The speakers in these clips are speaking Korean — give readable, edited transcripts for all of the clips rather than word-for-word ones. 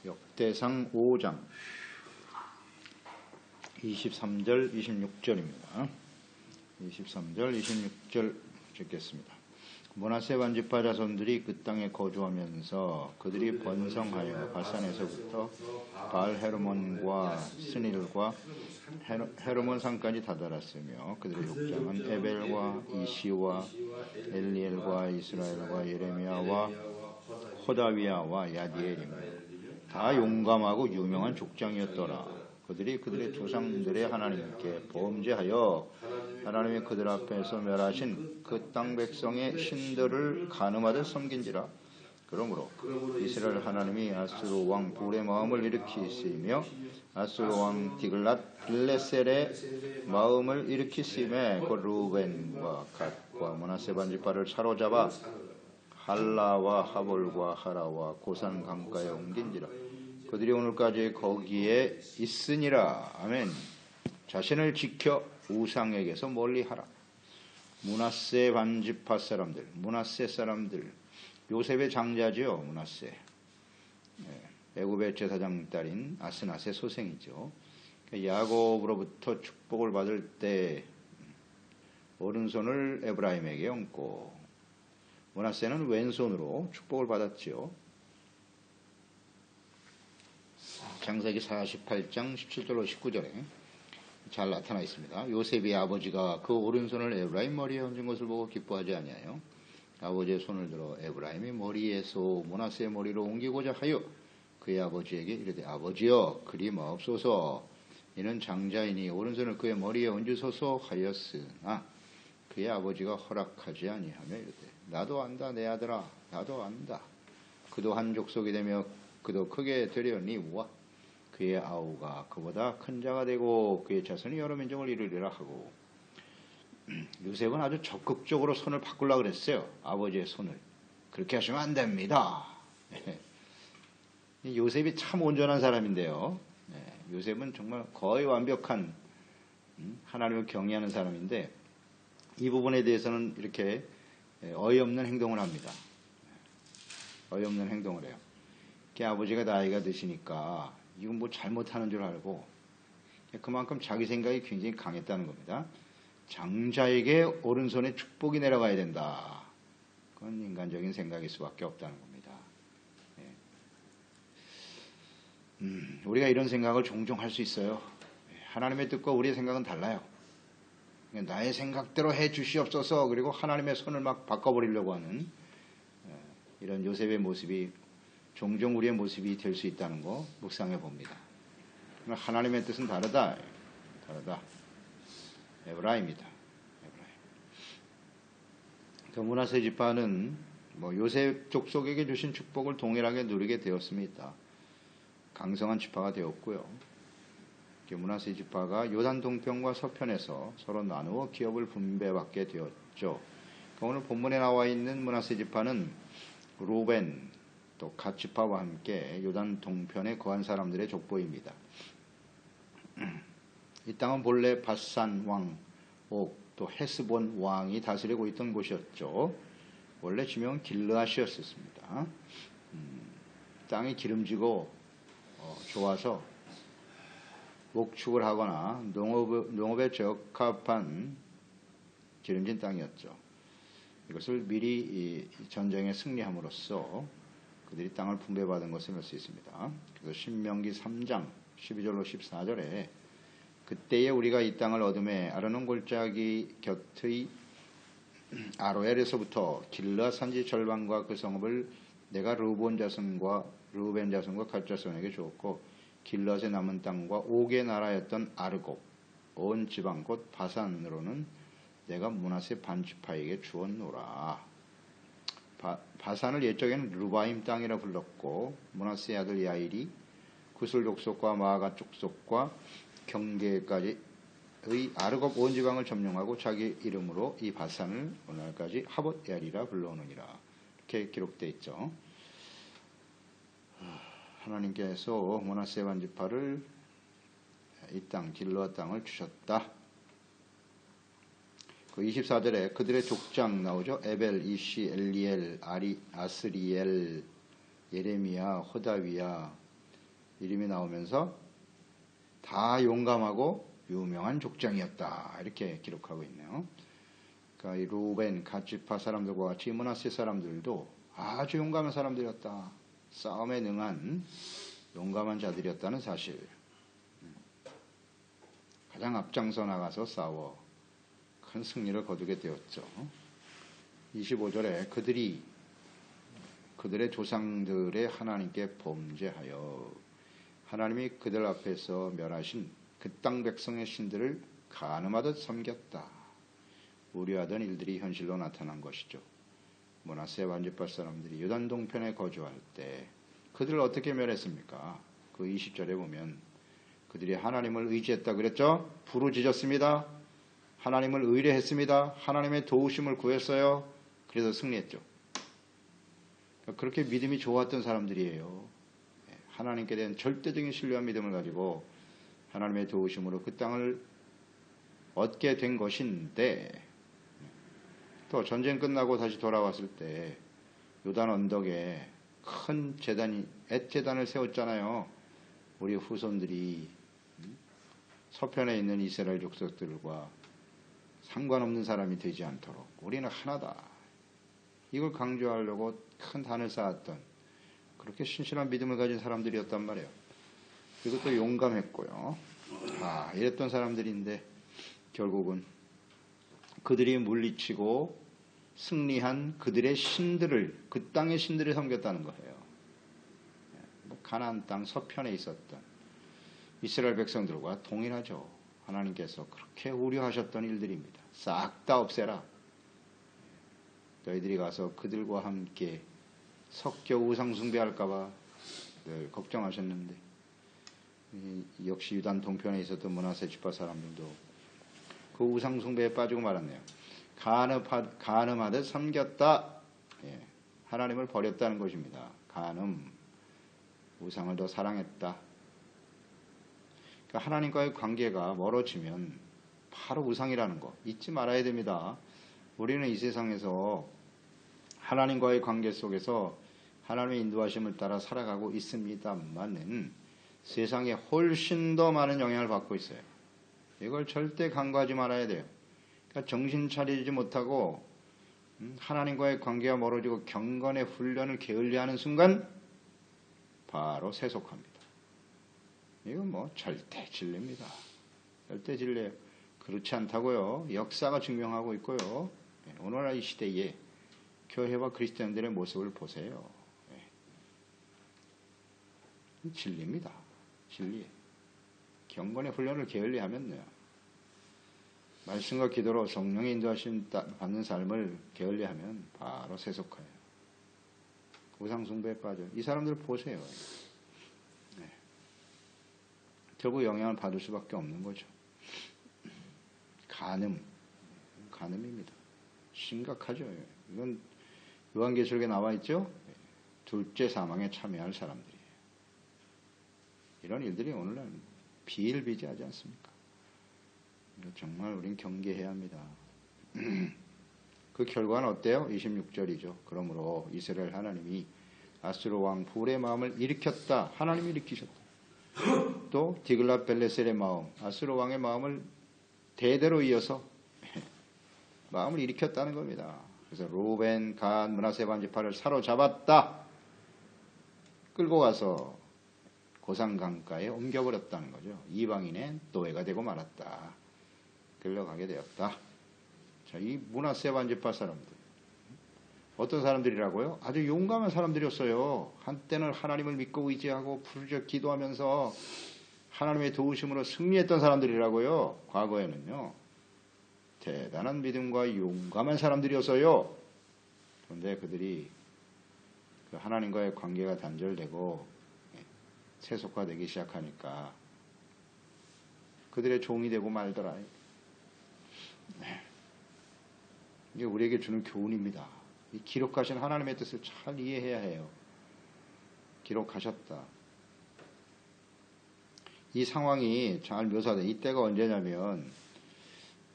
역대상 5장 23절 26절입니다. 23절 26절 읽겠습니다. 므낫세 반지파 자손들이 그 땅에 거주하면서 그들이 번성하여 바산에서부터 바알 헤르몬과 스닐과 헤르몬 산까지 다다랐으며 그들의 족장은 에벨과 이시와 엘리엘과 이스라엘과 예레미야와 호다위야와 야디엘이며 다 용감하고 유명한 족장이었더라. 그들이 그들의 조상들의 하나님께 범죄하여 하나님이 그들 앞에서 멸하신 그 땅 백성의 신들을 간음하듯 섬긴지라. 그러므로 이스라엘 하나님이 아수르 왕 불의 마음을 일으키시며 아수르 왕 디글랏 빌레셀의 마음을 일으키시매 그 루벤과 갓과 므낫세 반지파를 사로잡아 할라와 하볼과 하라와 고산 강가에 옮긴지라. 그들이 오늘까지 거기에 있으니라. 아멘. 자신을 지켜 우상에게서 멀리하라. 므낫세 반지파 사람들, 므낫세 사람들, 요셉의 장자지요. 므낫세, 애굽의 제사장 딸인 아스낫의 소생이죠. 야곱으로부터 축복을 받을 때 오른손을 에브라임에게 얹고 므낫세는 왼손으로 축복을 받았지요. 창세기 48장 17절로 19절에 잘 나타나 있습니다. 요셉의 아버지가 그 오른손을 에브라임 머리에 얹은 것을 보고 기뻐하지 아니하여 아버지의 손을 들어 에브라임의 머리에서 므낫세의 머리로 옮기고자 하여 그의 아버지에게 이르되 아버지여 그리 마옵소서. 이는 장자이니 오른손을 그의 머리에 얹으소서 하였으나 그의 아버지가 허락하지 아니하며 이르되 나도 안다 내 아들아 나도 안다. 그도 한 족속이 되며 그도 크게 되려니와 그의 아우가 그보다 큰 자가 되고 그의 자손이 여러 민족을 이루리라 하고. 요셉은 아주 적극적으로 손을 바꾸려고 그랬어요. 아버지의 손을. 그렇게 하시면 안 됩니다. 요셉이 참 온전한 사람인데요. 요셉은 정말 거의 완벽한 하나님을 경외하는 사람인데 이 부분에 대해서는 이렇게 어이없는 행동을 합니다. 어이없는 행동을 해요. 아버지가 나이가 드시니까 이건 뭐 잘못하는 줄 알고 그만큼 자기 생각이 굉장히 강했다는 겁니다. 장자에게 오른손에 축복이 내려가야 된다. 그건 인간적인 생각일 수밖에 없다는 겁니다. 우리가 이런 생각을 종종 할 수 있어요. 하나님의 뜻과 우리의 생각은 달라요. 나의 생각대로 해 주시옵소서. 그리고 하나님의 손을 막 바꿔버리려고 하는 이런 요셉의 모습이 종종 우리의 모습이 될 수 있다는 거 묵상해 봅니다. 하나님의 뜻은 다르다. 에브라임이다. 므낫세 지파는 요셉 족속에게 주신 축복을 동일하게 누리게 되었습니다. 강성한 지파가 되었고요. 므낫세 지파가 요단 동편과 서편에서 서로 나누어 기업을 분배받게 되었죠. 오늘 본문에 나와 있는 므낫세 지파는 루벤 또 갓 지파와 함께 요단 동편에 거한 사람들의 족보입니다. 이 땅은 본래 바산 왕 옥 또 헤스본 왕이 다스리고 있던 곳이었죠. 원래 지명은 길르앗이었습니다. 땅이 기름지고 좋아서 목축을 하거나 농업에 적합한 기름진 땅이었죠. 이것을 미리 전쟁에 승리함으로써 그들이 땅을 분배받은 것을 볼 수 있습니다. 그래서 신명기 3장 12절로 14절에 그때에 우리가 이 땅을 얻음에 아르논 골짜기 곁의 아로엘에서부터 길르앗 산지 절반과 그 성읍을 내가 르우벤 자손과 갓 자손에게 주었고 길르앗의 남은 땅과 옥의 나라였던 아르곱 온 지방 곧 바산으로는 내가 므낫세 반지파에게 주었노라. 바산을 옛적에는 르바임 땅이라 불렀고 므낫세의 아들 야일이 구슬 족속과 마아가 족속과 경계까지의 아르곱 온 지방을 점령하고 자기 이름으로 이 바산을 오늘날까지 하봇야리라 불러오느니라. 이렇게 기록되어 있죠. 하나님께서 므낫세 반지파를 이 땅 길르앗 땅을 주셨다. 그 24절에 그들의 족장 나오죠. 에벨, 이시, 엘리엘, 아스리엘, 예레미야, 호다위야 이름이 나오면서 다 용감하고 유명한 족장이었다. 이렇게 기록하고 있네요. 그러니까 이 루벤, 갓지파 사람들과 같이 므낫세 사람들도 아주 용감한 사람들이었다. 싸움에 능한 용감한 자들이었다는 사실. 가장 앞장서 나가서 싸워 큰 승리를 거두게 되었죠. 25절에 그들이 그들의 조상들의 하나님께 범죄하여 하나님이 그들 앞에서 멸하신 그 땅 백성의 신들을 간음하듯 섬겼다. 우려하던 일들이 현실로 나타난 것이죠. 므낫세 반지파 사람들이 요단 동편에 거주할 때 그들을 어떻게 멸했습니까? 그 20절에 보면 그들이 하나님을 의지했다 그랬죠? 부르짖었습니다. 하나님을 의뢰했습니다. 하나님의 도우심을 구했어요. 그래서 승리했죠. 그렇게 믿음이 좋았던 사람들이에요. 하나님께 대한 절대적인 신뢰와 믿음을 가지고 하나님의 도우심으로 그 땅을 얻게 된 것인데, 또 전쟁 끝나고 다시 돌아왔을 때 요단 언덕에 큰 제단이 엣제단을 세웠잖아요. 우리 후손들이 서편에 있는 이스라엘 족속들과 상관없는 사람이 되지 않도록 우리는 하나다. 이걸 강조하려고 큰 단을 쌓았던 그렇게 신실한 믿음을 가진 사람들이었단 말이에요. 이것도 용감했고요. 이랬던 사람들인데 결국은 그들이 물리치고 승리한 그들의 신들을, 그 땅의 신들을 섬겼다는 거예요. 가나안 땅 서편에 있었던 이스라엘 백성들과 동일하죠. 하나님께서 그렇게 우려하셨던 일들입니다. 싹 다 없애라. 너희들이 가서 그들과 함께 섞여 우상 숭배할까봐 늘 걱정하셨는데, 역시 유단 동편에 있었던 므낫세 지파 사람들도 그 우상 숭배에 빠지고 말았네요. 간음하듯 섬겼다. 하나님을 버렸다는 것입니다. 간음, 우상을 더 사랑했다. 그러니까 하나님과의 관계가 멀어지면 바로 우상이라는 거 잊지 말아야 됩니다. 우리는 이 세상에서 하나님과의 관계 속에서 하나님의 인도하심을 따라 살아가고 있습니다만은 세상에 훨씬 더 많은 영향을 받고 있어요. 이걸 절대 간과하지 말아야 돼요. 그러니까 정신 차리지 못하고 하나님과의 관계가 멀어지고 경건의 훈련을 게을리하는 순간 바로 세속합니다. 이건 절대 진리입니다. 절대 진리예요. 그렇지 않다고요. 역사가 증명하고 있고요. 오늘날 이 시대에 교회와 그리스도인들의 모습을 보세요. 진리입니다. 진리. 경건의 훈련을 게을리하면요. 말씀과 기도로 성령의 인도하심 받는 삶을 게을리하면 바로 세속화예요. 우상숭배에 빠져. 이 사람들 보세요. 결국 영향을 받을 수밖에 없는 거죠. 간음입니다. 심각하죠. 이건 요한계시록에 나와 있죠. 둘째 사망에 참여할 사람들이에요. 이런 일들이 오늘날 비일비재하지 않습니까? 정말 우린 경계해야 합니다. 그 결과는 어때요? 26절이죠. 그러므로 이스라엘 하나님이 아수르 왕 불의 마음을 일으켰다. 하나님이 일으키셨다. 또 디글랏벨레셀의 마음, 아수르 왕의 마음을 대대로 이어서 마음을 일으켰다는 겁니다. 그래서 루벤, 갓, 므낫세 반지파를 사로잡았다. 끌고 가서 고산 강가에 옮겨버렸다는 거죠. 이방인의 노예가 되고 말았다. 끌려가게 되었다. 자, 이 므낫세 반지파 사람들, 어떤 사람들이라고요? 아주 용감한 사람들이었어요. 한때는 하나님을 믿고 의지하고 부르짖어 기도하면서 하나님의 도우심으로 승리했던 사람들이라고요. 과거에는요. 대단한 믿음과 용감한 사람들이었어요. 그런데 그들이 그 하나님과의 관계가 단절되고 세속화되기 시작하니까 그들의 종이 되고 말더라. 이게 우리에게 주는 교훈입니다. 이 기록하신 하나님의 뜻을 잘 이해해야 해요. 기록하셨다. 이 상황이 잘 묘사돼. 이때가 언제냐면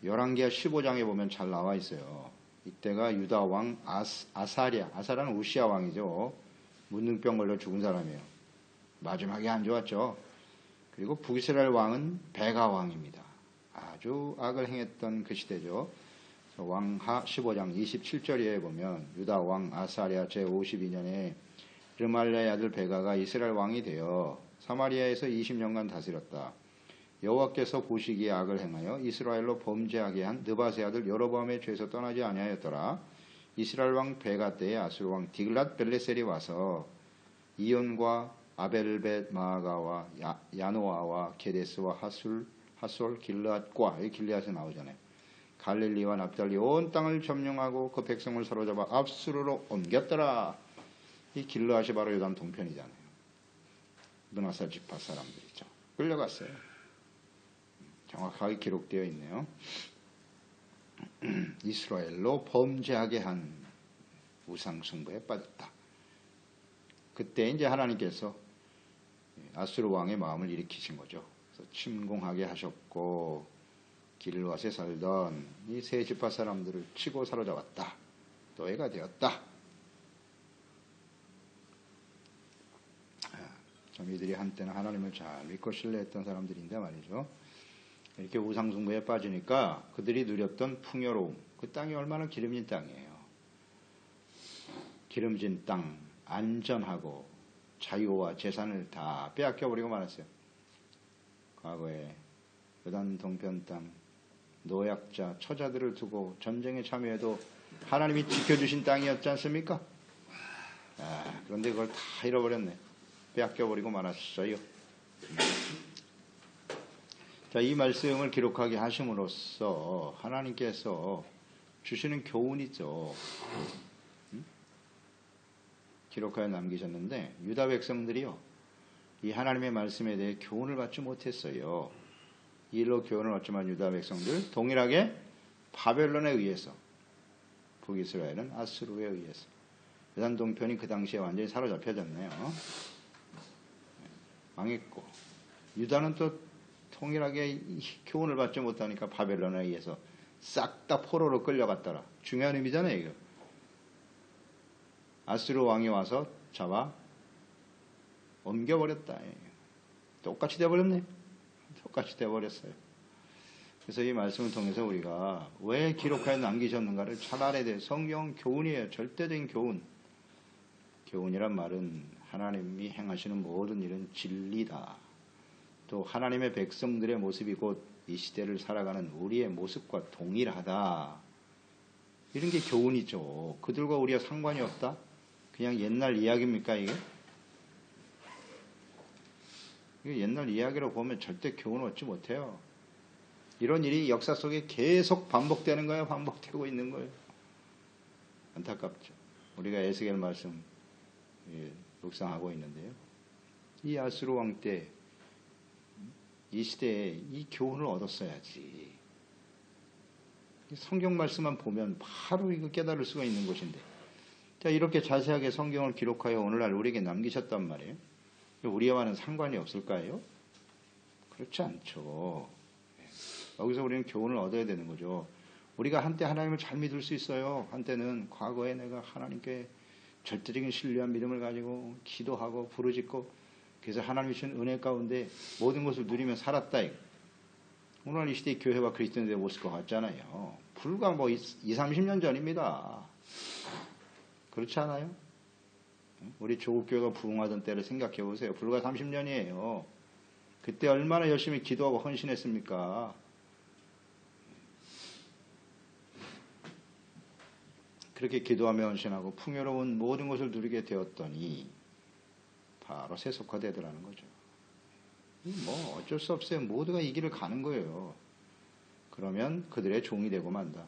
열왕기하 15장에 보면 잘 나와 있어요. 이때가 유다 왕 아사랴. 아사랴는 우시아 왕이죠. 문둥병 걸려 죽은 사람이에요. 마지막에 안 좋았죠. 그리고 북이스라엘 왕은 베가 왕입니다. 아주 악을 행했던 그 시대죠. 왕하 15장 27절에 보면 유다 왕 아사랴 제52년에 르말랴의 아들 베가가 이스라엘 왕이 되어 사마리아에서 20년간 다스렸다. 여호와께서 보시기에 악을 행하여 이스라엘로 범죄하게 한 느밧의 아들 여로보암의 죄에서 떠나지 아니하였더라. 이스라엘 왕 베가 때에 아수르 왕 디글랏 벨레셀이 와서 이온과 아벨벳 마아가와 야노아와 게데스와 하솔 길르앗과, 이 길르앗이 나오잖아요. 갈릴리와 납달리 온 땅을 점령하고 그 백성을 사로잡아 압수르로 옮겼더라. 이 길르앗이 바로 요단 동편이잖아요. 므낫세 지파 사람들이죠. 끌려갔어요. 정확하게 기록되어 있네요. 이스라엘로 범죄하게 한 우상숭배에 빠졌다. 그때 이제 하나님께서 아수르 왕의 마음을 일으키신 거죠. 그래서 침공하게 하셨고 길르앗에 살던 이 세 지파 사람들을 치고 사로잡았다. 노예가 되었다. 이들이 한때는 하나님을 잘 믿고 신뢰했던 사람들인데 말이죠. 이렇게 우상숭배에 빠지니까 그들이 누렸던 풍요로움, 그 땅이 얼마나 기름진 땅이에요. 기름진 땅, 안전하고 자유와 재산을 다 빼앗겨버리고 말았어요. 과거에 요단 동편 땅, 노약자, 처자들을 두고 전쟁에 참여해도 하나님이 지켜주신 땅이었지 않습니까? 그런데 그걸 다 잃어버렸네. 빼앗겨버리고 말았어요. 자, 이 말씀을 기록하게 하심으로써 하나님께서 주시는 교훈이죠. 기록하여 남기셨는데 유다 백성들이요, 이 하나님의 말씀에 대해 교훈을 받지 못했어요. 이 일로 교훈을 얻지만 유다 백성들 동일하게 바벨론에 의해서, 북이스라엘은 아수르에 의해서, 요단 동편이 그 당시에 완전히 사로잡혀졌네요. 망했고, 유다는 또 통일하게 교훈을 받지 못하니까 바벨론에 의해서 싹 다 포로로 끌려갔더라. 중요한 의미잖아요, 이거. 아수르 왕이 와서 잡아 옮겨버렸다. 똑같이 돼버렸네. 똑같이 돼버렸어요. 그래서 이 말씀을 통해서 우리가 왜 기록하여 남기셨는가를 잘 알아야 돼요. 성경 교훈이에요. 절대적인 교훈. 교훈이란 말은 하나님이 행하시는 모든 일은 진리다. 또 하나님의 백성들의 모습이 곧 이 시대를 살아가는 우리의 모습과 동일하다. 이런 게 교훈이죠. 그들과 우리가 상관이 없다? 그냥 옛날 이야기입니까, 이게? 이게 옛날 이야기로 보면 절대 교훈을 얻지 못해요. 이런 일이 역사 속에 계속 반복되는 거예요. 반복되고 있는 거예요. 안타깝죠. 우리가 에스겔 말씀 묵상하고 있는데요. 이 아수르 왕 때 이 시대에 이 교훈을 얻었어야지. 성경 말씀만 보면 바로 이거 깨달을 수가 있는 것인데, 자, 이렇게 자세하게 성경을 기록하여 오늘날 우리에게 남기셨단 말이에요. 우리와는 상관이 없을까요? 그렇지 않죠. 여기서 우리는 교훈을 얻어야 되는 거죠. 우리가 한때 하나님을 잘 믿을 수 있어요. 한때는 과거에 내가 하나님께 절대적인 신뢰한 믿음을 가지고 기도하고 부르짖고, 그래서 하나님이 주신 은혜 가운데 모든 것을 누리며 살았다. 오늘 이 시대의 교회와 그리스도인들의 모습과 같잖아요. 불과 뭐 20, 30년 전입니다. 그렇지 않아요? 우리 조국교회가 부흥하던 때를 생각해 보세요. 불과 30년이에요. 그때 얼마나 열심히 기도하고 헌신했습니까? 그렇게 기도하며 헌신하고 풍요로운 모든 것을 누리게 되었더니 바로 세속화되더라는 거죠. 뭐 어쩔 수 없어요. 모두가 이 길을 가는 거예요. 그러면 그들의 종이 되고 만다.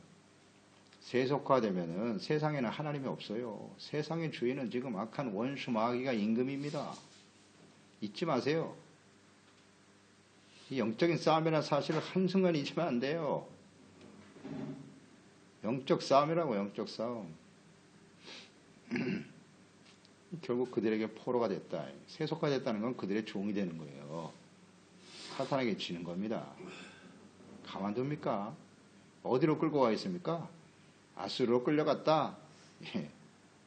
세속화되면은 세상에는 하나님이 없어요. 세상의 주인은 지금 악한 원수 마귀가 임금입니다. 잊지 마세요. 이 영적인 싸움이라는 사실을 한순간 잊으면 안 돼요. 영적 싸움이라고, 영적 싸움. 결국 그들에게 포로가 됐다. 세속화됐다는 건 그들의 종이 되는 거예요. 사탄에게 지는 겁니다. 가만둡니까? 어디로 끌고 가겠습니까? 아수르로 끌려갔다. 예.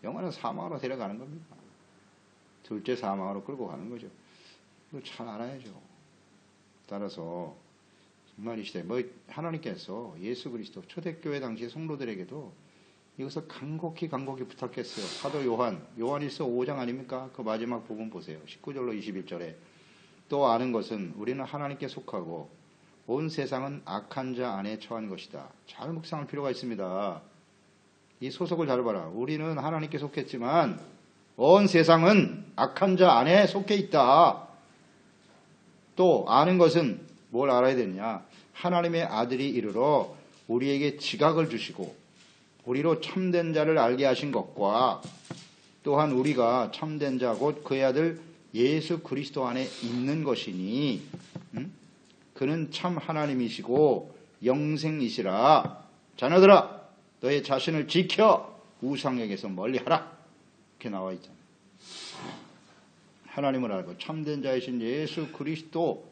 영원한 사망으로 데려가는 겁니다. 둘째 사망으로 끌고 가는 거죠. 이거 잘 알아야죠. 따라서 정말 이 시대에 하나님께서 예수 그리스도 초대교회 당시 성도들에게도 이것을 간곡히 부탁했어요. 사도 요한일서 5장 아닙니까? 그 마지막 부분 보세요. 19절로 21절에 또 아는 것은 우리는 하나님께 속하고 온 세상은 악한 자 안에 처한 것이다. 잘 묵상할 필요가 있습니다. 이 소속을 잘 봐라. 우리는 하나님께 속했지만 온 세상은 악한 자 안에 속해 있다. 또 아는 것은 뭘 알아야 되느냐? 하나님의 아들이 이르러 우리에게 지각을 주시고 우리로 참된 자를 알게 하신 것과 또한 우리가 참된 자 곧 그의 아들 예수 그리스도 안에 있는 것이니 그는 참 하나님이시고 영생이시라. 자녀들아 너의 자신을 지켜 우상에게서 멀리하라. 이렇게 나와 있잖아요. 하나님을 알고 참된 자이신 예수 그리스도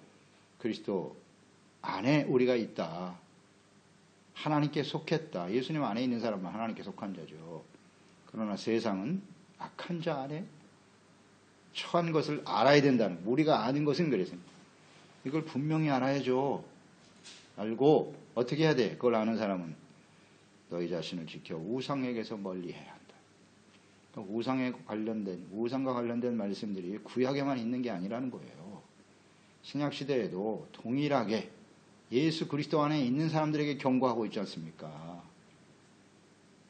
안에 우리가 있다. 하나님께 속했다. 예수님 안에 있는 사람은 하나님께 속한 자죠. 그러나 세상은 악한 자 안에 처한 것을 알아야 된다는, 우리가 아는 것은 그랬습니다. 이걸 분명히 알아야죠. 알고 어떻게 해야 돼? 그걸 아는 사람은 너희 자신을 지켜 우상에게서 멀리 해야 한다. 우상과 관련된 말씀들이 구약에만 있는 게 아니라는 거예요. 신약시대에도 동일하게 예수 그리스도 안에 있는 사람들에게 경고하고 있지 않습니까?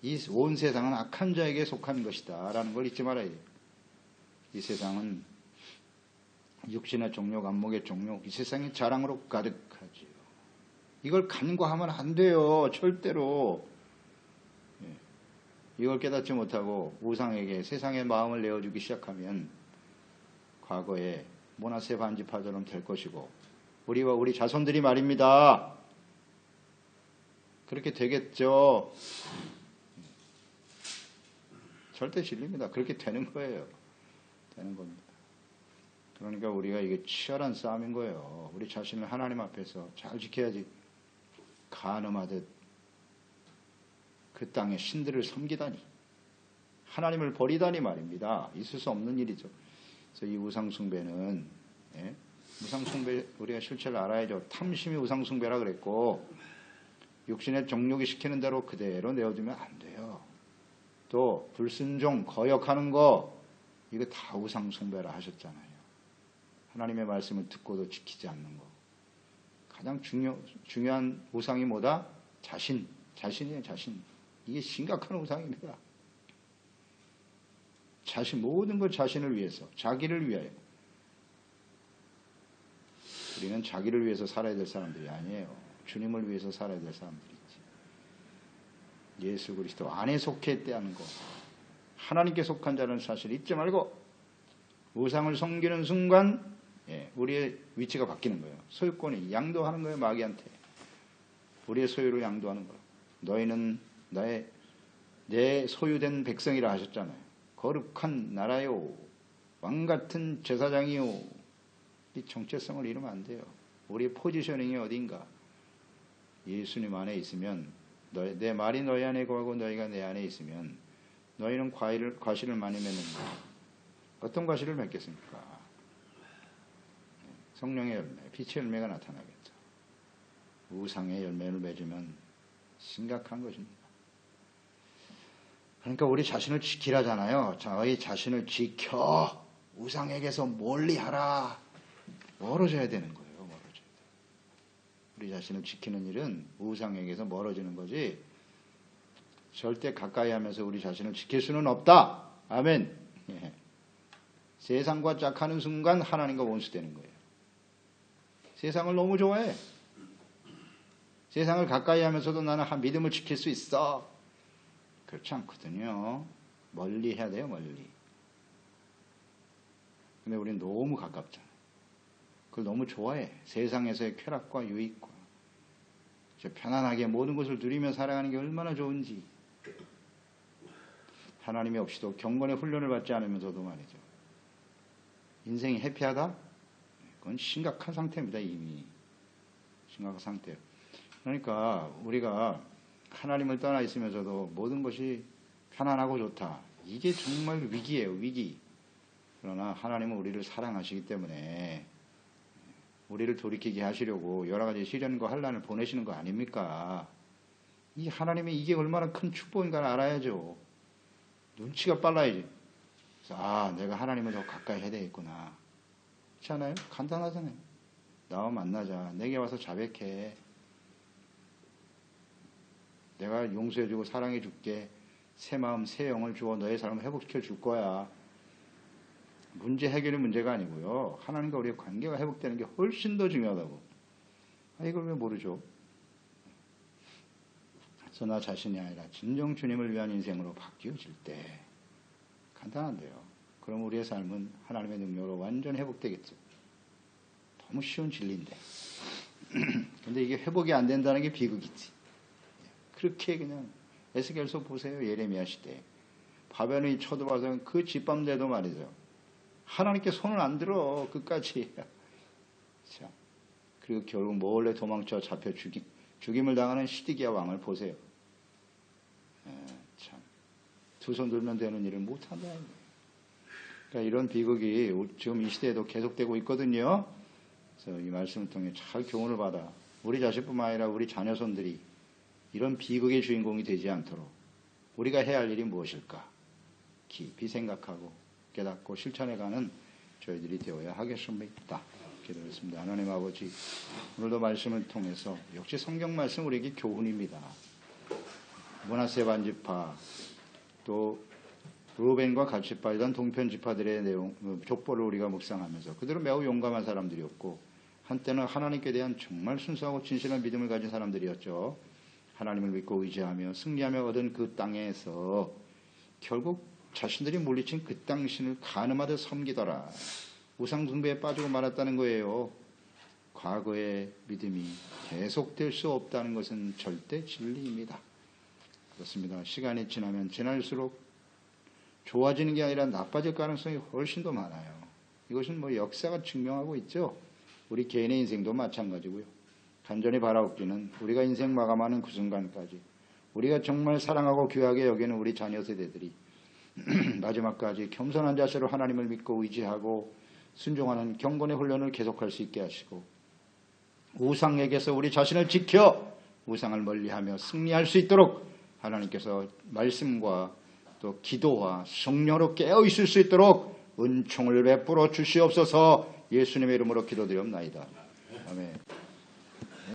이 온 세상은 악한 자에게 속한 것이다 라는 걸 잊지 말아야 돼요. 이 세상은 육신의 종욕, 안목의 종욕, 이 세상의 자랑으로 가득하지요. 이걸 간과하면 안 돼요. 절대로. 이걸 깨닫지 못하고 우상에게 세상의 마음을 내어주기 시작하면 과거에 모나세 반지파처럼 될 것이고 우리와 우리 자손들이 말입니다. 그렇게 되겠죠. 절대 진리입니다. 그렇게 되는 거예요. 되는 겁니다. 그러니까 우리가 이게 치열한 싸움인 거예요. 우리 자신을 하나님 앞에서 잘 지켜야지. 간음하듯 그 땅의 신들을 섬기다니 하나님을 버리다니 말입니다. 있을 수 없는 일이죠. 그래서 이 우상숭배는 우상숭배 우리가 실체를 알아야죠. 탐심이 우상숭배라 그랬고 육신의 정욕이 시키는 대로 그대로 내어주면 안 돼요. 또 불순종, 거역하는 거 이거 다 우상숭배라 하셨잖아요. 하나님의 말씀을 듣고도 지키지 않는 거. 가장 중요한 우상이 뭐다? 자신이에요. 자신. 이게 심각한 우상입니다. 모든 걸 자신을 위해서, 자기를 위하여. 우리는 자기를 위해서 살아야 될 사람들이 아니에요. 주님을 위해서 살아야 될 사람들이지. 예수 그리스도 안에 속했다는 거. 하나님께 속한 자는 사실 잊지 말고 우상을 섬기는 순간 우리의 위치가 바뀌는 거예요. 소유권이 양도하는 거예요. 마귀한테. 우리의 소유를 양도하는 거예요. 너희는 내 소유된 백성이라 하셨잖아요. 거룩한 나라요. 왕같은 제사장이요. 이 정체성을 잃으면 안 돼요. 우리의 포지셔닝이 어딘가. 예수님 안에 있으면 내 말이 너희 안에 거하고 너희가 내 안에 있으면 너희는 과실을 많이 맺는다. 어떤 과실을 맺겠습니까? 성령의 열매, 빛의 열매가 나타나겠죠. 우상의 열매를 맺으면 심각한 것입니다. 그러니까 우리 자신을 지키라잖아요. 너희 자신을 지켜 우상에게서 멀리하라. 멀어져야 되는 거예요. 멀어져야 돼요. 우리 자신을 지키는 일은 우상에게서 멀어지는 거지 절대 가까이 하면서 우리 자신을 지킬 수는 없다. 아멘. 세상과 짝하는 순간 하나님과 원수되는 거예요. 세상을 너무 좋아해. 세상을 가까이 하면서도 나는 믿음을 지킬 수 있어. 그렇지 않거든요. 멀리 해야 돼요. 멀리. 근데 우리는 너무 가깝잖아요. 그걸 너무 좋아해. 세상에서의 쾌락과 유익과 편안하게 모든 것을 누리며 살아가는 게 얼마나 좋은지. 하나님이 없이도 경건의 훈련을 받지 않으면서도 말이죠. 인생이 해피하다? 그건 심각한 상태입니다. 이미. 심각한 상태예요. 그러니까 우리가 하나님을 떠나 있으면서도 모든 것이 편안하고 좋다. 이게 정말 위기예요, 위기. 그러나 하나님은 우리를 사랑하시기 때문에 우리를 돌이키게 하시려고 여러 가지 시련과 환난을 보내시는 거 아닙니까? 이 하나님의 이게 얼마나 큰 축복인가 알아야죠. 눈치가 빨라야지. 내가 하나님을 더 가까이 해야 되겠구나. 그렇지 않아요? 간단하잖아요. 나와 만나자. 내게 와서 자백해. 내가 용서해주고 사랑해줄게. 새 마음, 새 영을 주어 너의 삶을 회복시켜 줄 거야. 문제 해결이 문제가 아니고요. 하나님과 우리의 관계가 회복되는 게 훨씬 더 중요하다고. 이걸 왜 모르죠? 그래서 나 자신이 아니라 진정 주님을 위한 인생으로 바뀌어질 때 간단한데요. 그럼 우리의 삶은 하나님의 능력으로 완전 회복되겠죠. 너무 쉬운 진리인데. 근데 이게 회복이 안 된다는 게 비극이지. 그렇게 그냥 에스겔서 보세요. 예레미야 시대. 바벨론이 쳐들어와서 그 짓밤대도 말이죠. 하나님께 손을 안 들어. 끝까지. 자, 그리고 결국 몰래 도망쳐 잡혀 죽임을 당하는 시드기야 왕을 보세요. 참, 두 손 들면 되는 일을 못한다. 그러니까 이런 비극이 지금 이 시대에도 계속되고 있거든요. 그래서 이 말씀을 통해 잘 교훈을 받아 우리 자식뿐만 아니라 우리 자녀손들이 이런 비극의 주인공이 되지 않도록 우리가 해야 할 일이 무엇일까? 깊이 생각하고 깨닫고 실천해가는 저희들이 되어야 하겠습니다. 기도했습니다. 하나님 아버지, 오늘도 말씀을 통해서 역시 성경 말씀 우리에게 교훈입니다. 므낫세 반지파 또 루벤과 갓지파 이런 동편 지파들의 내용, 족보를 우리가 묵상하면서 그들은 매우 용감한 사람들이었고 한때는 하나님께 대한 정말 순수하고 진실한 믿음을 가진 사람들이었죠. 하나님을 믿고 의지하며 승리하며 얻은 그 땅에서 결국 자신들이 물리친 그 땅 신을 간음하듯 섬기더라. 우상 숭배에 빠지고 말았다는 거예요. 과거의 믿음이 계속될 수 없다는 것은 절대 진리입니다. 그렇습니다. 시간이 지나면 지날수록 좋아지는 게 아니라 나빠질 가능성이 훨씬 더 많아요. 이것은 역사가 증명하고 있죠. 우리 개인의 인생도 마찬가지고요. 간절히 바라옵기는 우리가 인생 마감하는 그 순간까지 우리가 정말 사랑하고 귀하게 여기는 우리 자녀 세대들이 마지막까지 겸손한 자세로 하나님을 믿고 의지하고 순종하는 경건의 훈련을 계속할 수 있게 하시고 우상에게서 우리 자신을 지켜 우상을 멀리하며 승리할 수 있도록 하나님께서 말씀과 또 기도와 성령으로 깨어 있을 수 있도록 은총을 베풀어 주시옵소서. 예수님의 이름으로 기도드리옵나이다. 아멘.